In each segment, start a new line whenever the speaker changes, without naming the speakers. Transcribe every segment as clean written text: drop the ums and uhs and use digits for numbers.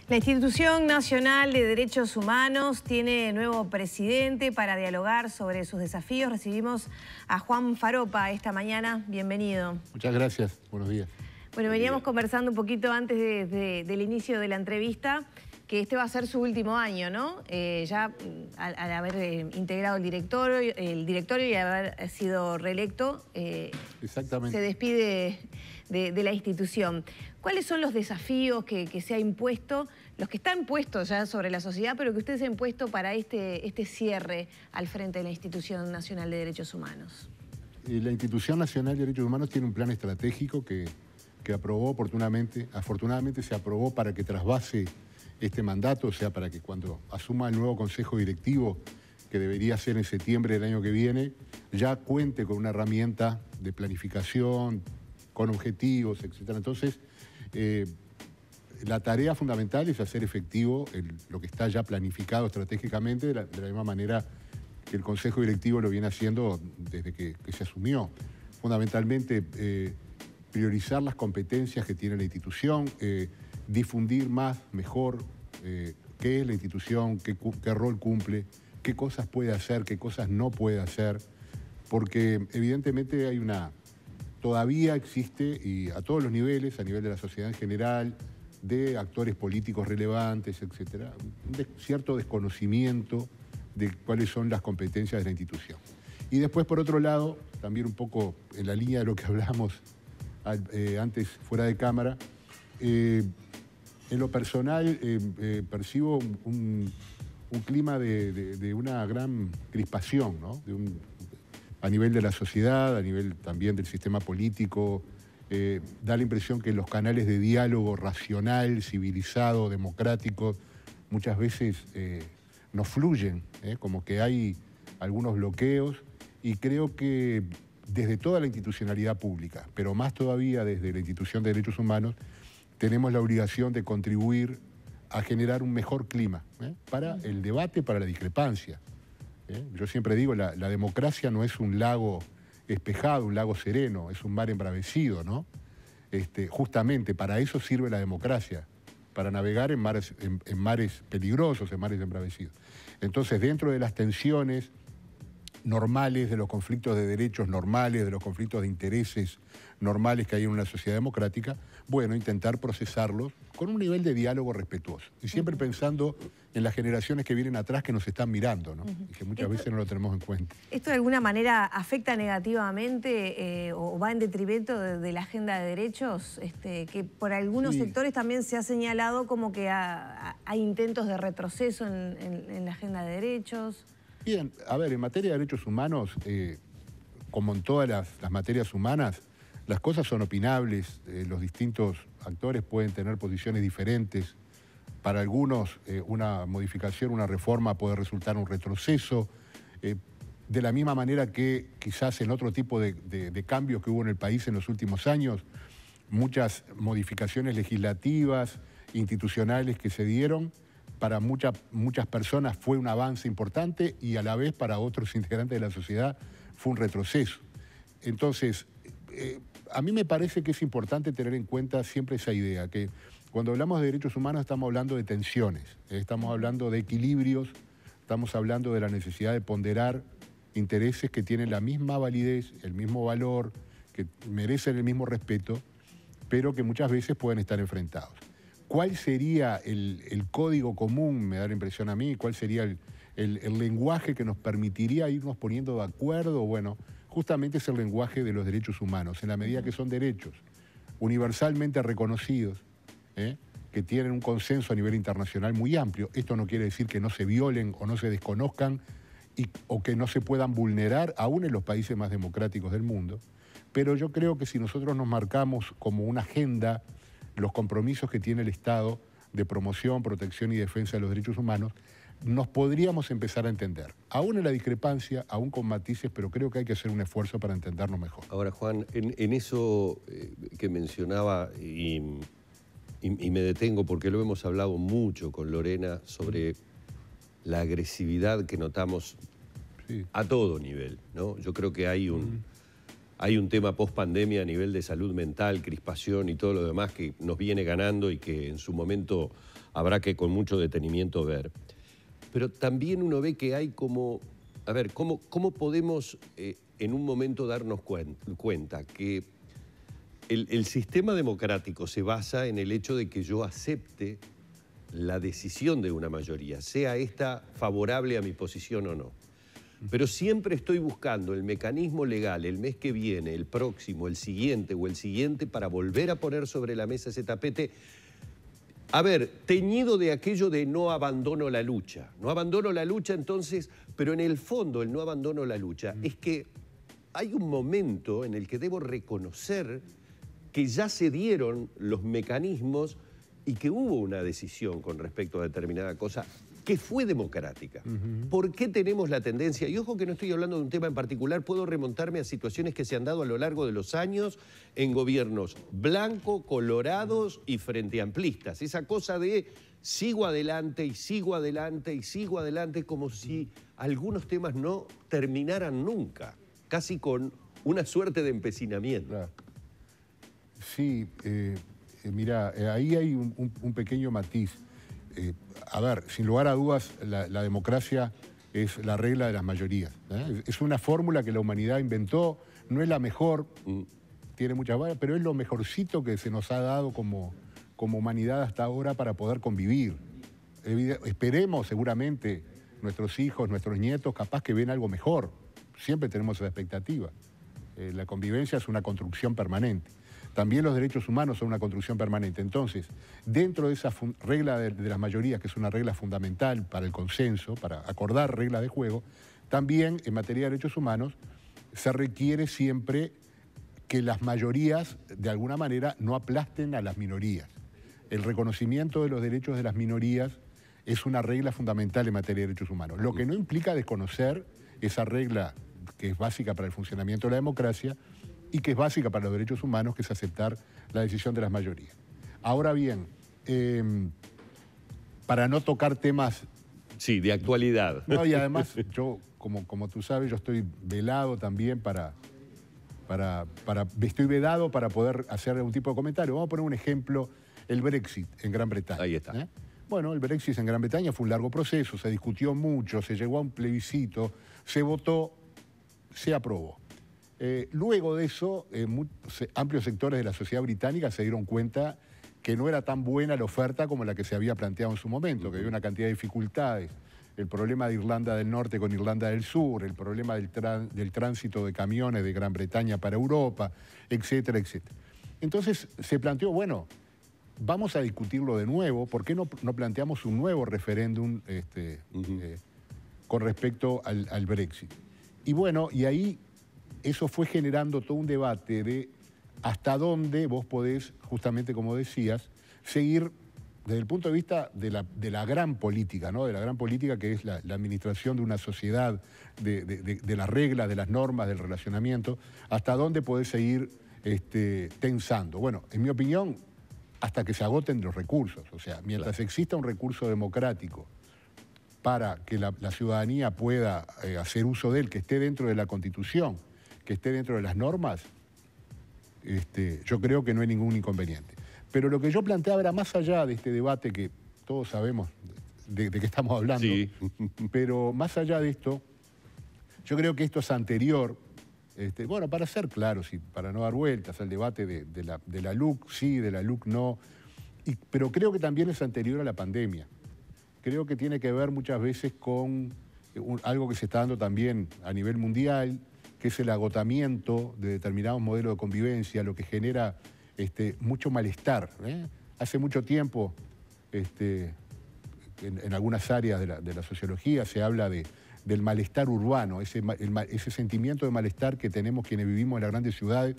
La Institución Nacional de Derechos Humanos tiene nuevo presidente para dialogar sobre sus desafíos. Recibimos a Juan Faropa esta mañana. Bienvenido.
Muchas gracias. Buenos días.
Bueno, veníamos conversando un poquito antes del inicio de la entrevista que este va a ser su último año, ¿no? Ya al haber integrado el directorio y haber sido reelecto,
Exactamente.
se despide de la institución. ¿Cuáles son los desafíos que se ha impuesto, los que están puestos ya sobre la sociedad, pero que ustedes han impuesto para este cierre al frente de la Institución Nacional de Derechos Humanos?
La Institución Nacional de Derechos Humanos tiene un plan estratégico que aprobó afortunadamente se aprobó para que trasvase este mandato, o sea, para que cuando asuma el nuevo Consejo Directivo, que debería ser en septiembre del año que viene, ya cuente con una herramienta de planificación, con objetivos, etc. Entonces, la tarea fundamental es hacer efectivo lo que está ya planificado estratégicamente de la misma manera que el Consejo Directivo lo viene haciendo desde que se asumió. Fundamentalmente, priorizar las competencias que tiene la institución, difundir más, mejor, qué es la institución, qué rol cumple, qué cosas puede hacer, qué cosas no puede hacer, porque evidentemente todavía existe, y a todos los niveles, a nivel de la sociedad en general, de actores políticos relevantes, etcétera, un cierto desconocimiento de cuáles son las competencias de la institución. Y después, por otro lado, también un poco en la línea de lo que hablamos antes fuera de cámara, en lo personal percibo un clima de una gran crispación, ¿no? A nivel de la sociedad, a nivel también del sistema político. Da la impresión que los canales de diálogo racional, civilizado, democrático, muchas veces no fluyen, como que hay algunos bloqueos, y creo que desde toda la institucionalidad pública, pero más todavía desde la Institución de Derechos Humanos, tenemos la obligación de contribuir a generar un mejor clima para el debate, para la discrepancia. Yo siempre digo, la democracia no es un lago espejado, un lago sereno, es un mar embravecido, ¿no? Justamente para eso sirve la democracia, para navegar en mares peligrosos, en mares embravecidos. Entonces, dentro de las tensiones normales, de los conflictos de derechos normales, de los conflictos de intereses normales que hay en una sociedad democrática, bueno, intentar procesarlos con un nivel de diálogo respetuoso. Y siempre pensando en las generaciones que vienen atrás que nos están mirando, ¿no? Y que muchas veces no lo tenemos en cuenta.
¿Esto de alguna manera afecta negativamente o va en detrimento de la agenda de derechos? Que por algunos sectores también se ha señalado como que hay intentos de retroceso en la agenda de derechos.
Bien, a ver, en materia de derechos humanos, como en todas las materias humanas, las cosas son opinables, los distintos actores pueden tener posiciones diferentes. Para algunos, una modificación, una reforma puede resultar un retroceso, de la misma manera que quizás en otro tipo de cambios que hubo en el país en los últimos años, muchas modificaciones legislativas, institucionales que se dieron, para muchas personas fue un avance importante y a la vez para otros integrantes de la sociedad fue un retroceso. Entonces, a mí me parece que es importante tener en cuenta siempre esa idea, que cuando hablamos de derechos humanos estamos hablando de tensiones, estamos hablando de equilibrios, estamos hablando de la necesidad de ponderar intereses que tienen la misma validez, el mismo valor, que merecen el mismo respeto, pero que muchas veces pueden estar enfrentados. ¿Cuál sería el código común, me da la impresión a mí? ¿Cuál sería el lenguaje que nos permitiría irnos poniendo de acuerdo? Bueno, justamente es el lenguaje de los derechos humanos, en la medida que son derechos universalmente reconocidos, que tienen un consenso a nivel internacional muy amplio. Esto no quiere decir que no se violen o no se desconozcan o que no se puedan vulnerar, aún en los países más democráticos del mundo. Pero yo creo que si nosotros nos marcamos como una agenda los compromisos que tiene el Estado de promoción, protección y defensa de los derechos humanos, nos podríamos empezar a entender. Aún en la discrepancia, aún con matices, pero creo que hay que hacer un esfuerzo para entendernos mejor.
Ahora, Juan, en eso que mencionaba, y me detengo porque lo hemos hablado mucho con Lorena sobre la agresividad que notamos a todo nivel, ¿no? Yo creo que hay hay un tema post-pandemia a nivel de salud mental, crispación y todo lo demás que nos viene ganando y que en su momento habrá que con mucho detenimiento ver. Pero también uno ve que hay como... A ver, ¿cómo podemos en un momento darnos cuenta que el sistema democrático se basa en el hecho de que yo acepte la decisión de una mayoría, sea esta favorable a mi posición o no? Pero siempre estoy buscando el mecanismo legal el mes que viene, el próximo, el siguiente o el siguiente para volver a poner sobre la mesa ese tapete. A ver, teñido de aquello de no abandono la lucha. No abandono la lucha entonces, pero en el fondo el no abandono la lucha es que hay un momento en el que debo reconocer que ya se dieron los mecanismos y que hubo una decisión con respecto a determinada cosa que fue democrática. ¿Por qué tenemos la tendencia? Y ojo que no estoy hablando de un tema en particular, puedo remontarme a situaciones que se han dado a lo largo de los años en gobiernos blanco, colorados y frente amplistas. Esa cosa de sigo adelante y sigo adelante y sigo adelante, como si algunos temas no terminaran nunca, casi con una suerte de empecinamiento.
Claro. Sí, mira, ahí hay un pequeño matiz. A ver, sin lugar a dudas, la democracia es la regla de las mayorías, ¿eh? Es una fórmula que la humanidad inventó, no es la mejor, tiene muchas varias, pero es lo mejorcito que se nos ha dado como humanidad hasta ahora para poder convivir. Esperemos, seguramente, nuestros hijos, nuestros nietos, capaz que ven algo mejor. Siempre tenemos esa expectativa. La convivencia es una construcción permanente. También los derechos humanos son una construcción permanente. Entonces, dentro de esa regla de las mayorías, que es una regla fundamental para el consenso, para acordar reglas de juego, también en materia de derechos humanos se requiere siempre que las mayorías, de alguna manera, no aplasten a las minorías. El reconocimiento de los derechos de las minorías es una regla fundamental en materia de derechos humanos. Lo que no implica desconocer esa regla que es básica para el funcionamiento de la democracia y que es básica para los derechos humanos, que es aceptar la decisión de las mayorías. Ahora bien, para no tocar temas...
Sí, de actualidad.
No, y además, yo, como tú sabes, yo estoy velado también estoy vedado para poder hacer algún tipo de comentario. Vamos a poner un ejemplo, el Brexit en Gran Bretaña.
Ahí está.
Bueno, el Brexit en Gran Bretaña fue un largo proceso, se discutió mucho, se llegó a un plebiscito, se votó, se aprobó. Luego de eso, amplios sectores de la sociedad británica se dieron cuenta que no era tan buena la oferta como la que se había planteado en su momento, que había una cantidad de dificultades. El problema de Irlanda del Norte con Irlanda del Sur, el problema del tránsito de camiones de Gran Bretaña para Europa, etcétera, etcétera. Entonces se planteó, bueno, vamos a discutirlo de nuevo, ¿por qué no planteamos un nuevo referéndum con respecto al Brexit? Y bueno, y ahí eso fue generando todo un debate de hasta dónde vos podés, justamente como decías, seguir desde el punto de vista de la gran política, ¿no? De la gran política que es la administración de una sociedad, de las reglas, de las normas, del relacionamiento, hasta dónde podés seguir tensando. Bueno, en mi opinión, hasta que se agoten los recursos. O sea, mientras exista un recurso democrático para que la ciudadanía pueda hacer uso de él, que esté dentro de la Constitución, que esté dentro de las normas, yo creo que no hay ningún inconveniente. Pero lo que yo planteaba era más allá de este debate que todos sabemos de qué estamos hablando, sí. Pero más allá de esto, yo creo que esto es anterior, bueno, para ser claros y para no dar vueltas al debate de la LUC sí, de la LUC no, pero creo que también es anterior a la pandemia. Creo que tiene que ver muchas veces con algo que se está dando también a nivel mundial, que es el agotamiento de determinados modelos de convivencia, lo que genera mucho malestar. Hace mucho tiempo, en algunas áreas de la sociología se habla del malestar urbano, ese sentimiento de malestar que tenemos quienes vivimos en las grandes ciudades,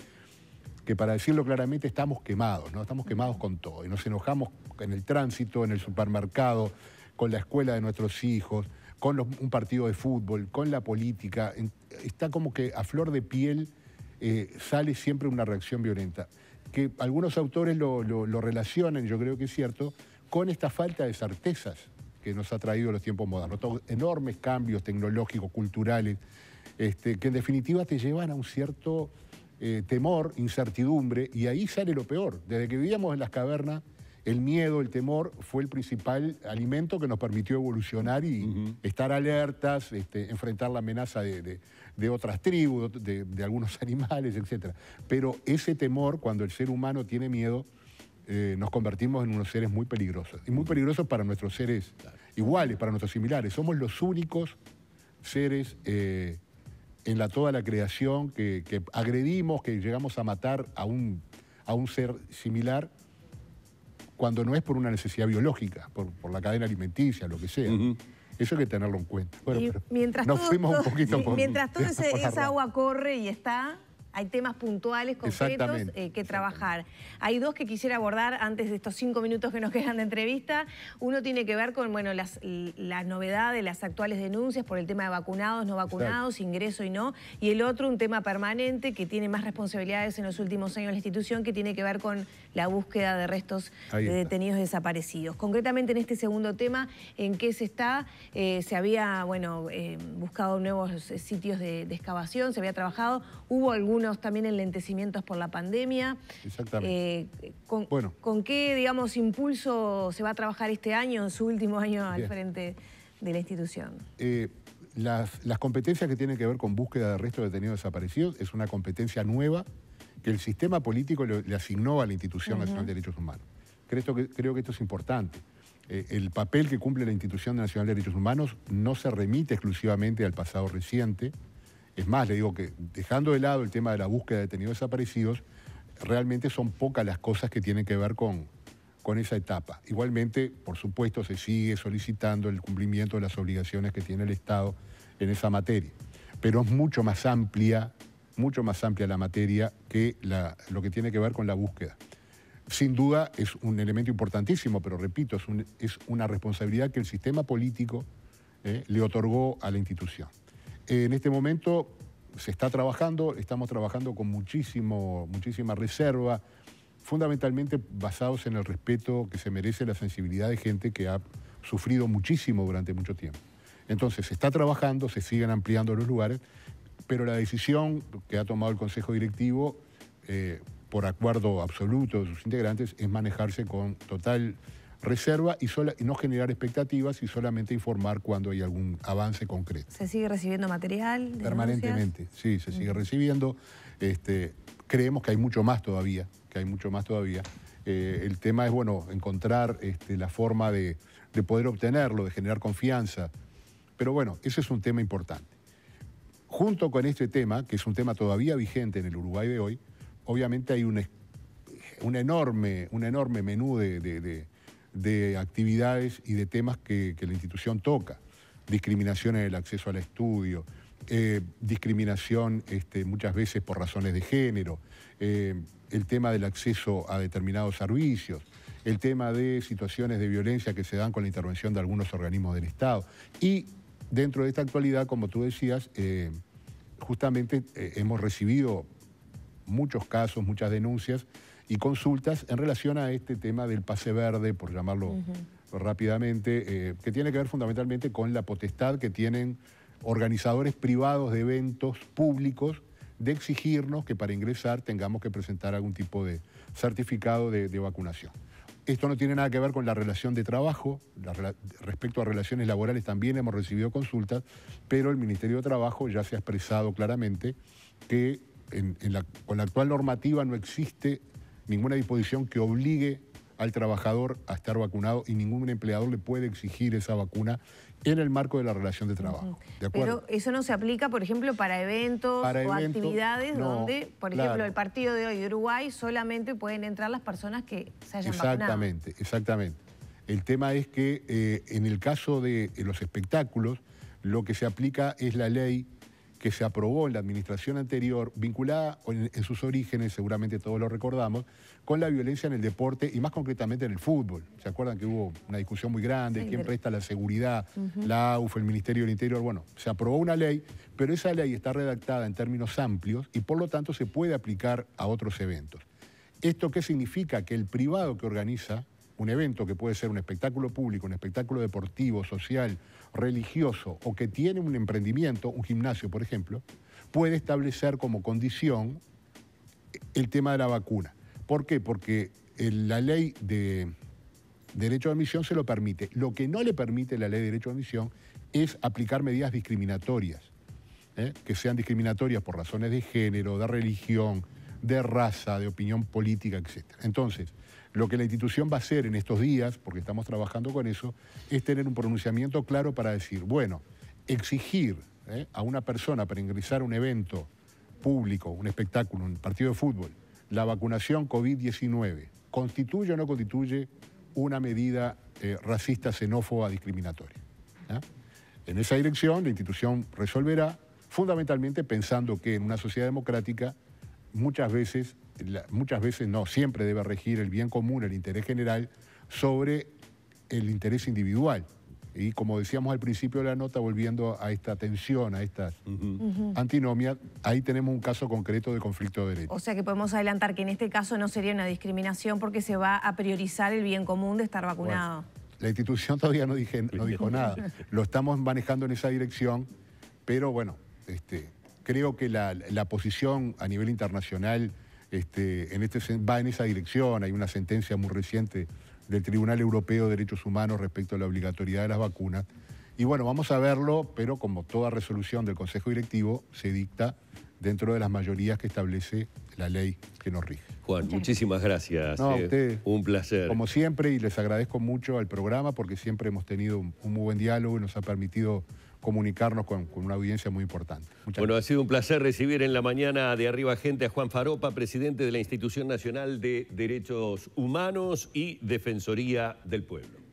que para decirlo claramente estamos quemados, ¿no? Estamos quemados con todo y nos enojamos en el tránsito, en el supermercado, con la escuela de nuestros hijos, con un partido de fútbol, con la política. Está como que a flor de piel sale siempre una reacción violenta. Que algunos autores lo relacionan, yo creo que es cierto, con esta falta de certezas que nos ha traído los tiempos modernos. Enormes cambios tecnológicos, culturales, que en definitiva te llevan a un cierto temor, incertidumbre, y ahí sale lo peor. Desde que vivíamos en las cavernas, el miedo, el temor fue el principal alimento que nos permitió evolucionar y estar alertas, enfrentar la amenaza de otras tribus, de algunos animales, etc. Pero ese temor, cuando el ser humano tiene miedo, nos convertimos en unos seres muy peligrosos. Y muy peligrosos para nuestros seres iguales, para nuestros similares. Somos los únicos seres en toda la creación que agredimos, que llegamos a matar a un ser similar cuando no es por una necesidad biológica, por la cadena alimenticia, lo que sea. Eso hay que tenerlo en cuenta. Bueno,
y mientras
nos fuimos un poquito
mientras todo esa agua corre y está... Hay temas puntuales, concretos que trabajar. Hay dos que quisiera abordar antes de estos 5 minutos que nos quedan de entrevista. Uno tiene que ver con la novedad de las actuales denuncias por el tema de vacunados, no vacunados, ingreso y no. Y el otro, un tema permanente que tiene más responsabilidades en los últimos años de la institución, que tiene que ver con la búsqueda de restos de detenidos desaparecidos. Concretamente en este segundo tema, ¿en qué se está? Se había buscado nuevos sitios de excavación, se había trabajado. Hubo algunos también enlentecimientos por la pandemia.
Exactamente.
¿Con qué, digamos, impulso se va a trabajar este año, en su último año al frente de la institución?
Las competencias que tienen que ver con búsqueda de restos de detenidos desaparecidos es una competencia nueva que el sistema político le asignó a la Institución Nacional de Derechos Humanos. Creo que esto es importante. El papel que cumple la Institución Nacional de Derechos Humanos no se remite exclusivamente al pasado reciente. Es más, le digo que dejando de lado el tema de la búsqueda de detenidos desaparecidos, realmente son pocas las cosas que tienen que ver con esa etapa. Igualmente, por supuesto, se sigue solicitando el cumplimiento de las obligaciones que tiene el Estado en esa materia. Pero es mucho más amplia la materia que lo que tiene que ver con la búsqueda. Sin duda es un elemento importantísimo, pero repito, es una responsabilidad que el sistema político le otorgó a la institución. En este momento se está trabajando, estamos trabajando con muchísima reserva, fundamentalmente basados en el respeto que se merece la sensibilidad de gente que ha sufrido muchísimo durante mucho tiempo. Entonces se está trabajando, se siguen ampliando los lugares, pero la decisión que ha tomado el Consejo Directivo, por acuerdo absoluto de sus integrantes, es manejarse con total reserva y no generar expectativas y solamente informar cuando hay algún avance concreto.
¿Se sigue recibiendo material?
Permanentemente, sí, se sigue recibiendo. Creemos que hay mucho más todavía, el tema es, encontrar la forma de poder obtenerlo, de generar confianza. Pero bueno, ese es un tema importante. Junto con este tema, que es un tema todavía vigente en el Uruguay de hoy, obviamente hay un enorme menú de actividades y de temas que la institución toca. Discriminación en el acceso al estudio, discriminación muchas veces por razones de género, el tema del acceso a determinados servicios, el tema de situaciones de violencia que se dan con la intervención de algunos organismos del Estado. Y dentro de esta actualidad, como tú decías, justamente hemos recibido muchos casos, muchas denuncias y consultas en relación a este tema del pase verde, por llamarlo rápidamente, que tiene que ver fundamentalmente con la potestad que tienen organizadores privados de eventos públicos de exigirnos que para ingresar tengamos que presentar algún tipo de certificado de vacunación. Esto no tiene nada que ver con la relación de trabajo. Respecto a relaciones laborales también hemos recibido consultas, pero el Ministerio de Trabajo ya se ha expresado claramente que con la actual normativa no existe ninguna disposición que obligue al trabajador a estar vacunado y ningún empleador le puede exigir esa vacuna en el marco de la relación de trabajo. ¿De acuerdo?
Pero eso no se aplica, por ejemplo, para eventos actividades donde, por ejemplo, el partido de hoy de Uruguay solamente pueden entrar las personas que se hayan vacunado.
Exactamente. El tema es que en el caso de los espectáculos, lo que se aplica es la ley que se aprobó en la administración anterior, vinculada en sus orígenes, seguramente todos lo recordamos, con la violencia en el deporte y más concretamente en el fútbol. ¿Se acuerdan que hubo una discusión muy grande? Sí, ¿quién presta la seguridad? La AUF, el Ministerio del Interior. Bueno, se aprobó una ley, pero esa ley está redactada en términos amplios y por lo tanto se puede aplicar a otros eventos. ¿Esto qué significa? Que el privado que organiza un evento, que puede ser un espectáculo público, un espectáculo deportivo, social, religioso, o que tiene un emprendimiento, un gimnasio, por ejemplo, puede establecer como condición el tema de la vacuna. ¿Por qué? Porque la ley de derecho de admisión se lo permite. Lo que no le permite la ley de derecho de admisión es aplicar medidas discriminatorias, que sean discriminatorias por razones de género, de religión, de raza, de opinión política, etc. Entonces, lo que la institución va a hacer en estos días, porque estamos trabajando con eso, es tener un pronunciamiento claro para decir, bueno, exigir a una persona para ingresar a un evento público, un espectáculo, un partido de fútbol, la vacunación COVID-19, ¿constituye o no constituye una medida racista, xenófoba, discriminatoria? En esa dirección la institución resolverá, fundamentalmente pensando que en una sociedad democrática muchas veces no, siempre debe regir el bien común, el interés general, sobre el interés individual. Y como decíamos al principio de la nota, volviendo a esta tensión, a estas antinomias, ahí tenemos un caso concreto de conflicto de derechos.
O sea que podemos adelantar que en este caso no sería una discriminación porque se va a priorizar el bien común de estar vacunado.
Bueno, la institución todavía no dijo nada. Lo estamos manejando en esa dirección, pero bueno, creo que la posición a nivel internacional va en esa dirección. Hay una sentencia muy reciente del Tribunal Europeo de Derechos Humanos respecto a la obligatoriedad de las vacunas. Y bueno, vamos a verlo, pero como toda resolución del Consejo Directivo, se dicta dentro de las mayorías que establece la ley que nos rige.
Juan, muchísimas gracias.
No, a usted,
un placer.
Como siempre, y les agradezco mucho al programa porque siempre hemos tenido un muy buen diálogo y nos ha permitido comunicarnos con una audiencia muy importante.
Bueno, ha sido un placer recibir en la mañana de Arriba Gente a Juan Faropa, presidente de la Institución Nacional de Derechos Humanos y Defensoría del Pueblo.